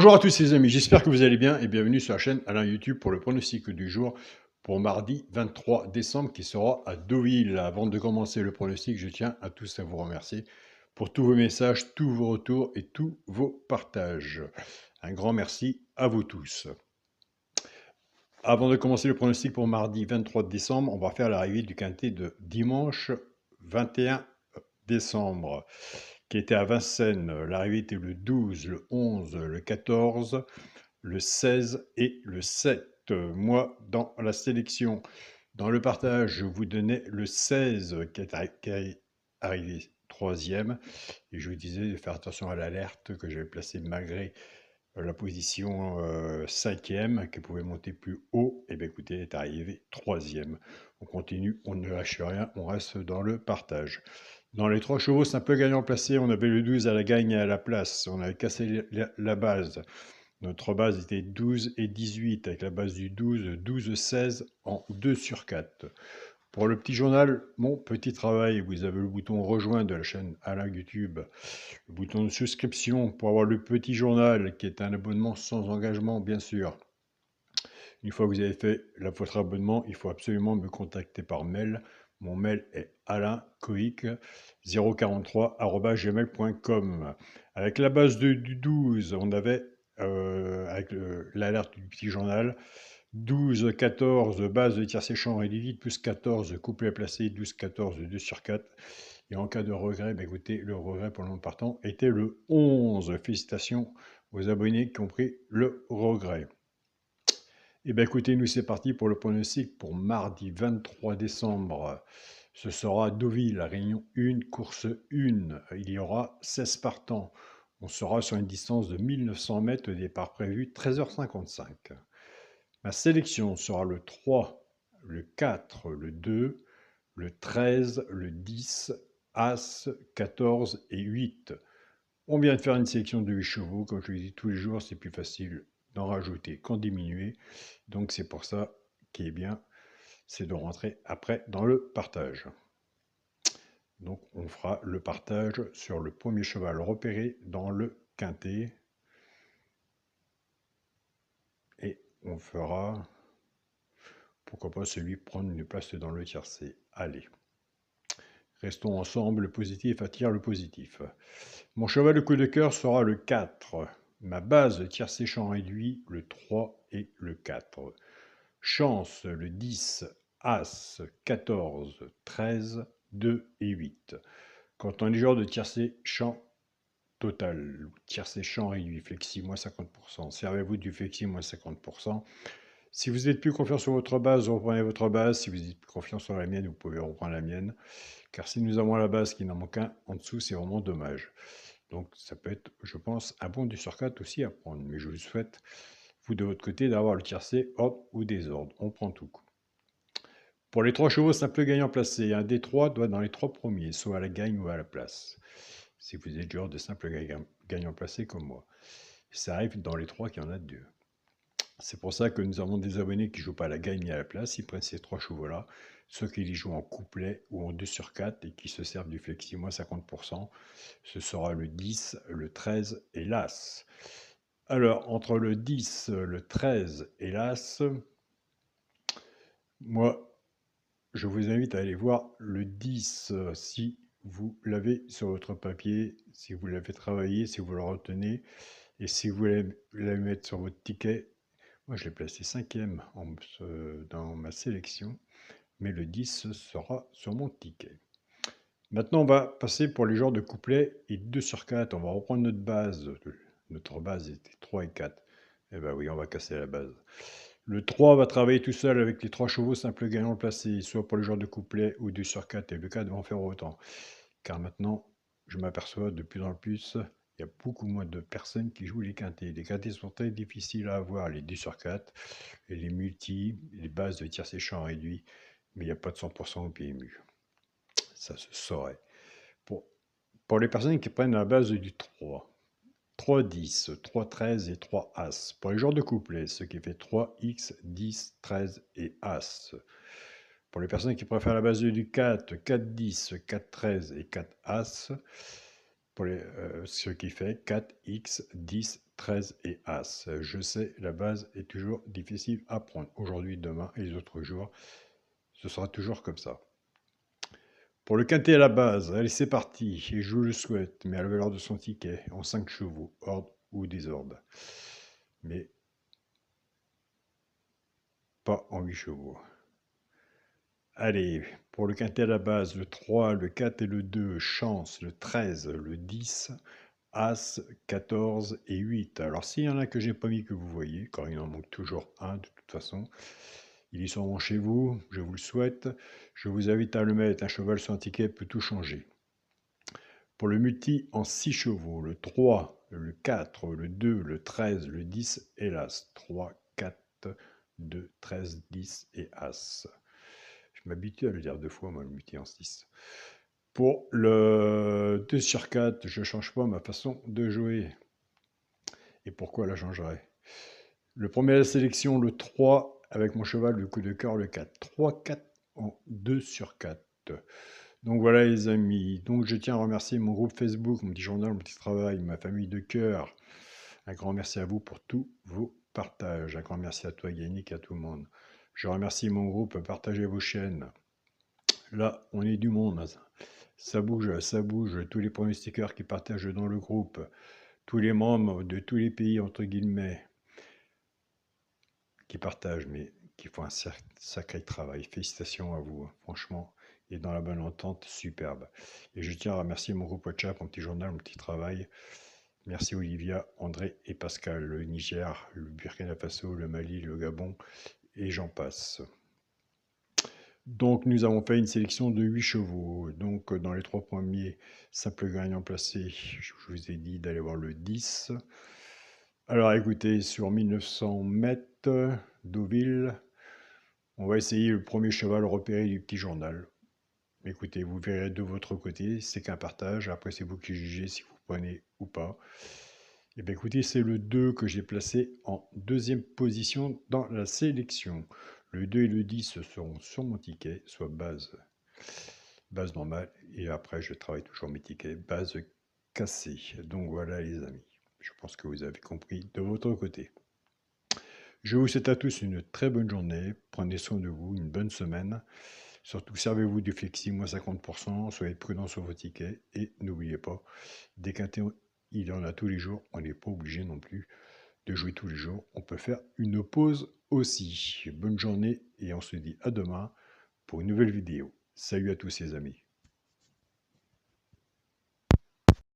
Bonjour à tous les amis, j'espère que vous allez bien et bienvenue sur la chaîne Alain YouTube pour le pronostic du jour pour mardi 23 décembre qui sera à Deauville. Avant de commencer le pronostic, je tiens à tous à vous remercier pour tous vos messages, tous vos retours et tous vos partages. Un grand merci à vous tous. Avant de commencer le pronostic pour mardi 23 décembre, on va faire l'arrivée du quintet de dimanche 21 décembre qui était à Vincennes. L'arrivée était le 12, le 11, le 14, le 16 et le 7. Moi, dans la sélection, dans le partage, je vous donnais le 16 qui est arrivé troisième. Et je vous disais de faire attention à l'alerte que j'avais placée malgré la position cinquième, qui pouvait monter plus haut. Et bien écoutez, elle est arrivé troisième. On continue, on ne lâche rien, on reste dans le partage. Dans les trois chevaux, c'est un peu gagnant placé. On avait le 12 à la gagne et à la place. On avait cassé la base. Notre base était 12 et 18, avec la base du 12, 12-16 en 2 sur 4. Pour le petit journal, mon petit travail, vous avez le bouton rejoindre de la chaîne Alain YouTube, le bouton de souscription pour avoir le petit journal qui est un abonnement sans engagement bien sûr. Une fois que vous avez fait votre abonnement, il faut absolument me contacter par mail. Mon mail est alaincoic043@gmail.com. Avec la base du 12, on avait, avec l'alerte du petit journal, 12, 14, base de tir séchant réduit, plus 14, couplet placé, 12, 14, 2 sur 4. Et en cas de regret, bah écoutez, le regret pour le monde partant était le 11. Félicitations aux abonnés qui ont pris le regret. Eh bien écoutez, nous c'est parti pour le pronostic pour mardi 23 décembre. Ce sera Deauville, Réunion 1, course 1. Il y aura 16 partants. On sera sur une distance de 1900 mètres, départ prévu 13h55. Ma sélection sera le 3, le 4, le 2, le 13, le 10, As, 14 et 8. On vient de faire une sélection de 8 chevaux. Comme je le dis tous les jours, c'est plus facile d'en rajouter qu'en diminuer. Donc c'est pour ça qui est bien, c'est de rentrer après dans le partage. Donc on fera le partage sur le premier cheval repéré dans le quintet. Et on fera, pourquoi pas, celui prendre une place dans le tiercé. Allez. Restons ensemble, le positif attire le positif. Mon cheval de coup de cœur sera le 4. Ma base de tiercé champ réduit, le 3 et le 4. Chance, le 10, As, 14, 13, 2 et 8. Quand on est joueur de tiercé champ total, tiercé champ réduit, flexi, moins 50%. Servez-vous du flexi, moins 50%. Si vous n'êtes plus confiant sur votre base, vous reprenez votre base. Si vous êtes plus confiant sur la mienne, vous pouvez reprendre la mienne. Car si nous avons la base qui n'en manque un en dessous, c'est vraiment dommage. Donc ça peut être, je pense, un bon du sur 4 aussi à prendre. Mais je vous souhaite, vous de votre côté, d'avoir le tiercé ordre ou désordre. On prend tout. Pour les 3 chevaux simple gagnant placé, un des 3 doit dans les 3 premiers, soit à la gagne ou à la place. Si vous êtes joueur de simple gagnant placé comme moi. Ça arrive dans les 3 qu'il y en a 2. C'est pour ça que nous avons des abonnés qui ne jouent pas à la gagne ni à la place, ils prennent ces 3 chevaux-là, ceux qui les jouent en couplet ou en 2 sur 4 et qui se servent du flexi moins 50%. Ce sera le 10, le 13 et l'As. Alors, entre le 10, le 13 et l'As, moi, je vous invite à aller voir le 10 si vous l'avez sur votre papier, si vous l'avez travaillé, si vous le retenez, et si vous voulez la mettre sur votre ticket. Moi, je l'ai placé 5e dans ma sélection, mais le 10 sera sur mon ticket. Maintenant, on va passer pour les genres de couplets et 2 sur 4. On va reprendre notre base. Notre base était 3 et 4. Eh bien oui, on va casser la base. Le 3 va travailler tout seul avec les 3 chevaux simple gagnant placés, soit pour le genre de couplet ou 2 sur 4, et le 4 va en faire autant. Car maintenant, je m'aperçois de plus en plus, il y a beaucoup moins de personnes qui jouent les quintés. Les quintés sont très difficiles à avoir, les 2 sur 4, et les multis, les bases de tir séchant réduit, mais il n'y a pas de 100% au PMU. Ça se saurait. Pour les personnes qui prennent la base du 3, 3, 10, 3, 13 et 3 As. Pour les genres de couplets, ce qui fait 3, X, 10, 13 et As. Pour les personnes qui préfèrent la base du 4, 4, 10, 4, 13 et 4 As. Pour ce qui fait 4, X, 10, 13 et As. Je sais, la base est toujours difficile à prendre. Aujourd'hui, demain et les autres jours, ce sera toujours comme ça. Pour le quintet à la base, allez c'est parti, et je vous le souhaite, mais à la valeur de son ticket, en 5 chevaux, ordre ou désordre. Mais pas en 8 chevaux. Allez, pour le quintet à la base, le 3, le 4 et le 2, chance, le 13, le 10, As, 14 et 8. Alors s'il y en a que j'ai pas mis que vous voyez, car il en manque toujours un de toute façon, il est sûrement chez vous, je vous le souhaite. Je vous invite à le mettre, un cheval sur un ticket peut tout changer. Pour le multi en 6 chevaux, le 3, le 4, le 2, le 13, le 10 et l'As. 3, 4, 2, 13, 10 et As. Je m'habitue à le dire deux fois, moi, le multi en 6. Pour le 2 sur 4, je ne change pas ma façon de jouer. Et pourquoi la changerais? Le premier à la sélection, le 3, avec mon cheval, le coup de cœur, le 4. 3, 4 en 2 sur 4. Donc voilà les amis, donc je tiens à remercier mon groupe Facebook, mon petit journal, mon petit travail, ma famille de cœur. Un grand merci à vous pour tous vos partages. Un grand merci à toi Yannick et à tout le monde. Je remercie mon groupe, partagez vos chaînes. Là, on est du monde. Ça bouge, ça bouge. Tous les pronostiqueurs qui partagent dans le groupe, tous les membres de tous les pays, entre guillemets, qui partagent, mais qui font un sacré travail. Félicitations à vous, franchement. Et dans la bonne entente, superbe. Et je tiens à remercier mon groupe WhatsApp, mon petit journal, mon petit travail. Merci Olivia, André et Pascal, le Niger, le Burkina Faso, le Mali, le Gabon, et j'en passe. Donc nous avons fait une sélection de 8 chevaux. Donc dans les 3 premiers simples gagnants placés, je vous ai dit d'aller voir le 10. Alors écoutez, sur 1900 mètres, Deauville, on va essayer le premier cheval repéré du petit journal. Écoutez, vous verrez de votre côté, c'est qu'un partage. Après, c'est vous qui jugez si vous prenez ou pas. Et bien écoutez, c'est le 2 que j'ai placé en deuxième position dans la sélection. Le 2 et le 10 seront sur mon ticket, soit base normale. Et après, je travaille toujours mes tickets, base cassée. Donc voilà les amis. Je pense que vous avez compris de votre côté. Je vous souhaite à tous une très bonne journée. Prenez soin de vous, une bonne semaine. Surtout, servez-vous du Flexi, moins 50%. Soyez prudents sur vos tickets. Et n'oubliez pas, des quintets, il y en a tous les jours. On n'est pas obligé non plus de jouer tous les jours. On peut faire une pause aussi. Bonne journée et on se dit à demain pour une nouvelle vidéo. Salut à tous les amis.